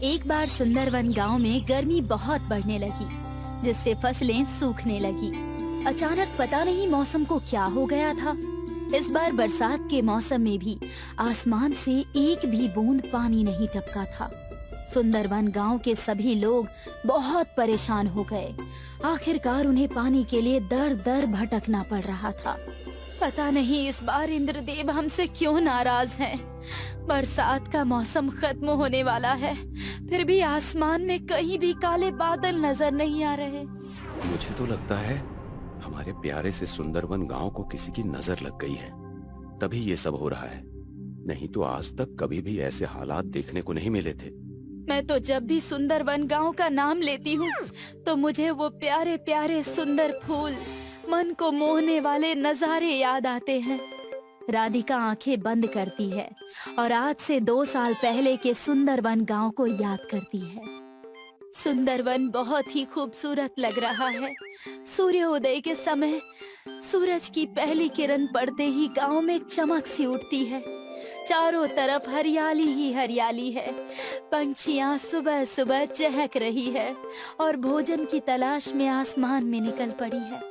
एक बार सुंदरवन गांव में गर्मी बहुत बढ़ने लगी, जिससे फसलें सूखने लगी। अचानक पता नहीं मौसम को क्या हो गया था। इस बार बरसात के मौसम में भी आसमान से एक भी बूंद पानी नहीं टपका था। सुंदरवन गांव के सभी लोग बहुत परेशान हो गए। आखिरकार उन्हें पानी के लिए दर दर भटकना पड़ रहा था। पता नहीं इस बार इंद्रदेव हमसे क्यों नाराज हैं। बरसात का मौसम खत्म होने वाला है, फिर भी आसमान में कहीं भी काले बादल नजर नहीं आ रहे। मुझे तो लगता है हमारे प्यारे से सुंदरवन गांव को किसी की नजर लग गई है, तभी ये सब हो रहा है। नहीं तो आज तक कभी भी ऐसे हालात देखने को नहीं मिले थे। मैं तो जब भी सुंदरवन गांव का नाम लेती हूँ तो मुझे वो प्यारे प्यारे सुंदर फूल, मन को मोहने वाले नजारे याद आते हैं। राधिका आंखें बंद करती है और आज से 2 साल पहले के सुंदरवन गांव को याद करती है। सुंदरवन बहुत ही खूबसूरत लग रहा है। सूर्योदय के समय सूरज की पहली किरण पड़ते ही गांव में चमक सी उठती है। चारों तरफ हरियाली ही हरियाली है। पंछियां सुबह सुबह चहक रही है और भोजन की तलाश में आसमान में निकल पड़ी है।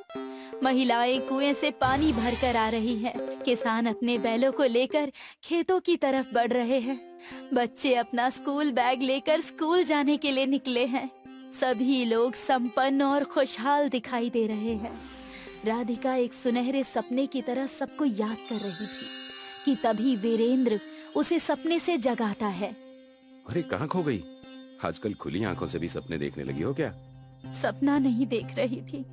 महिलाएं कुएं से पानी भरकर आ रही हैं। किसान अपने बैलों को लेकर खेतों की तरफ बढ़ रहे हैं। बच्चे अपना स्कूल बैग लेकर स्कूल जाने के लिए निकले हैं। सभी लोग संपन्न और खुशहाल दिखाई दे रहे हैं। राधिका एक सुनहरे सपने की तरह सबको याद कर रही थी कि तभी वीरेंद्र उसे सपने से जगाता है। अरे कहाँ खो गई? आजकल खुली आंखों से भी सपने देखने लगी हो क्या? सपना नहीं देख रही थी,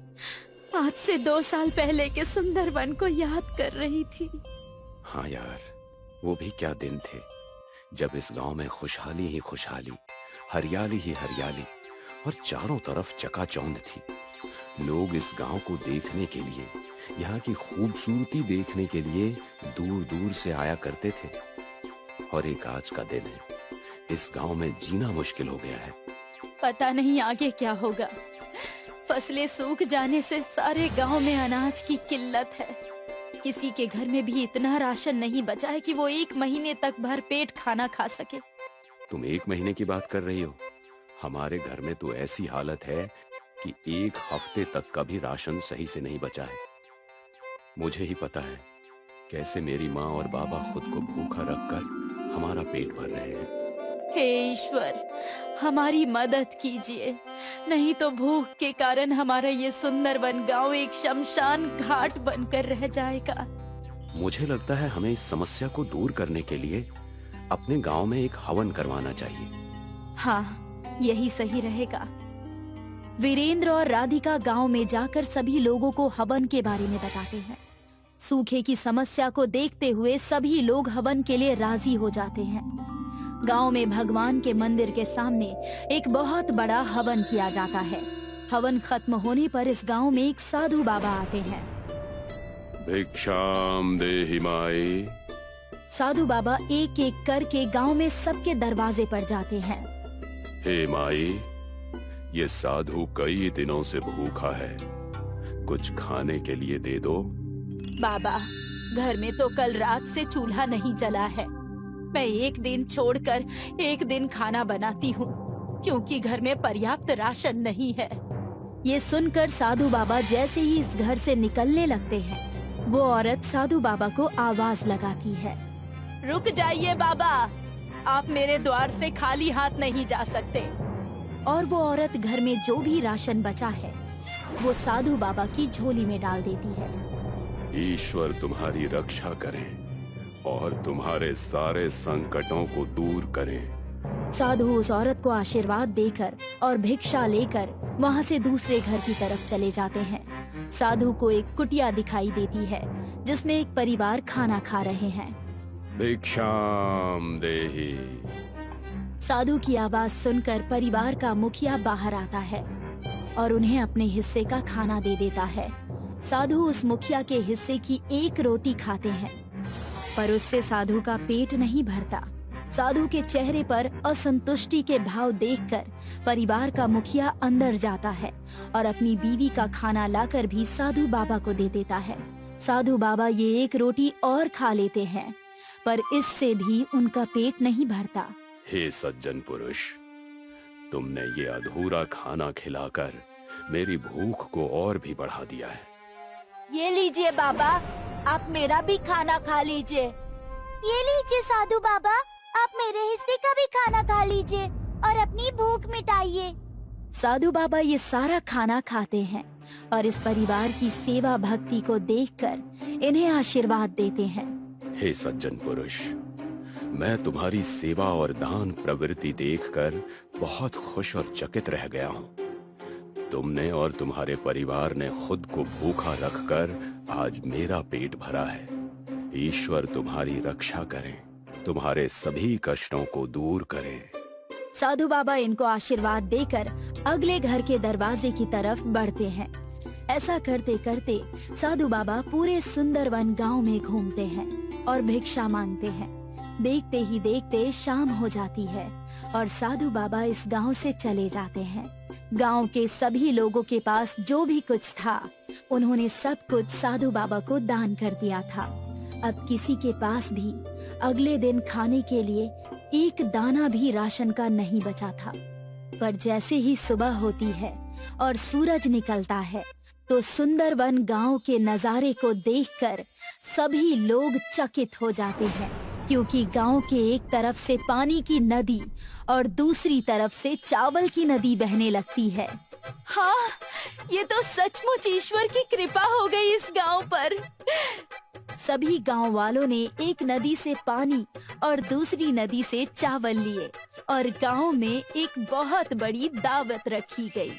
आज से 2 साल पहले के सुंदरवन को याद कर रही थी। हाँ यार, वो भी क्या दिन थे जब इस गांव में खुशहाली ही खुशहाली, हरियाली ही हरियाली और चारों तरफ चकाचौंध थी। लोग इस गांव को देखने के लिए, यहाँ की खूबसूरती देखने के लिए दूर दूर से आया करते थे। और एक आज का दिन है, इस गांव में जीना मुश्किल हो गया है। पता नहीं आगे क्या होगा। फसलें सूख जाने से सारे गांव में अनाज की किल्लत है। किसी के घर में भी इतना राशन नहीं बचा है कि वो 1 महीने तक भरपेट खाना खा सके। तुम 1 महीने की बात कर रही हो? हमारे घर में तो ऐसी हालत है कि 1 हफ्ते तक का भी राशन सही से नहीं बचा है। मुझे ही पता है कैसे मेरी माँ और बाबा खुद को भूखा रखकर हमारा पेट भर रहे हैं। हे ईश्वर, हमारी मदद कीजिए, नहीं तो भूख के कारण हमारा ये सुंदरवन गांव एक शमशान घाट बनकर रह जाएगा। मुझे लगता है हमें इस समस्या को दूर करने के लिए अपने गांव में एक हवन करवाना चाहिए। हाँ, यही सही रहेगा। वीरेंद्र और राधिका गांव में जाकर सभी लोगों को हवन के बारे में बताते हैं। सूखे की समस्या को देखते हुए सभी लोग हवन के लिए राजी हो जाते हैं। गांव में भगवान के मंदिर के सामने एक बहुत बड़ा हवन किया जाता है। हवन खत्म होने पर इस गांव में एक साधु बाबा आते हैं। भिक्षाम देहि माई। साधु बाबा एक एक करके गांव में सबके दरवाजे पर जाते हैं। हे माई, ये साधु कई दिनों से भूखा है, कुछ खाने के लिए दे दो। बाबा, घर में तो कल रात से चूल्हा नहीं जला है। मैं 1 दिन छोड़कर 1 दिन खाना बनाती हूँ, क्योंकि घर में पर्याप्त राशन नहीं है। ये सुनकर साधु बाबा जैसे ही इस घर से निकलने लगते हैं, वो औरत साधु बाबा को आवाज लगाती है। रुक जाइए बाबा, आप मेरे द्वार से खाली हाथ नहीं जा सकते। और वो औरत घर में जो भी राशन बचा है वो साधु बाबा की झोली में डाल देती है। ईश्वर तुम्हारी रक्षा करें और तुम्हारे सारे संकटों को दूर करें। साधु उस औरत को आशीर्वाद देकर और भिक्षा लेकर वहाँ से दूसरे घर की तरफ चले जाते हैं। साधु को एक कुटिया दिखाई देती है जिसमें एक परिवार खाना खा रहे हैं। भिक्षाम देहि। साधु की आवाज सुनकर परिवार का मुखिया बाहर आता है और उन्हें अपने हिस्से का खाना दे देता है। साधु उस मुखिया के हिस्से की 1 रोटी खाते हैं, पर उससे साधु का पेट नहीं भरता। साधु के चेहरे पर असंतुष्टि के भाव देखकर परिवार का मुखिया अंदर जाता है और अपनी बीवी का खाना लाकर भी साधु बाबा को दे देता है। साधु बाबा ये 1 रोटी और खा लेते हैं, पर इससे भी उनका पेट नहीं भरता। हे सज्जन पुरुष, तुमने ये अधूरा खाना खिलाकर मेरी भूख को और भी बढ़ा दिया है। ये लीजिए बाबा, आप मेरा भी खाना खा लीजिए। ये लीजिए साधु बाबा, आप मेरे हिस्से का भी खाना खा लीजिए और अपनी भूख मिटाइए। साधु बाबा ये सारा खाना खाते हैं और इस परिवार की सेवा भक्ति को देखकर इन्हें आशीर्वाद देते हैं। हे सज्जन पुरुष, मैं तुम्हारी सेवा और दान प्रवृत्ति देखकर बहुत खुश और चकित रह गया हूँ। तुमने और तुम्हारे परिवार ने खुद को भूखा रखकर आज मेरा पेट भरा है। ईश्वर तुम्हारी रक्षा करे, तुम्हारे सभी कष्टों को दूर करे। साधु बाबा इनको आशीर्वाद देकर अगले घर के दरवाजे की तरफ बढ़ते हैं। ऐसा करते करते साधु बाबा पूरे सुंदरवन गांव में घूमते हैं और भिक्षा मांगते हैं। देखते ही देखते शाम हो जाती है और साधु बाबा इस गांव से चले जाते हैं। गांव के सभी लोगों के पास जो भी कुछ था, उन्होंने सब कुछ साधु बाबा को दान कर दिया था। अब किसी के पास भी अगले दिन खाने के लिए एक दाना भी राशन का नहीं बचा था। पर जैसे ही सुबह होती है और सूरज निकलता है, तो सुंदरवन गांव के नजारे को देखकर सभी लोग चकित हो जाते हैं, क्योंकि गांव के एक तरफ से पानी की नदी और दूसरी तरफ से चावल की नदी बहने लगती है। हाँ, ये तो सचमुच ईश्वर की कृपा हो गई इस गांव पर। सभी गांव वालों ने एक नदी से पानी और दूसरी नदी से चावल लिए और गांव में एक बहुत बड़ी दावत रखी गई।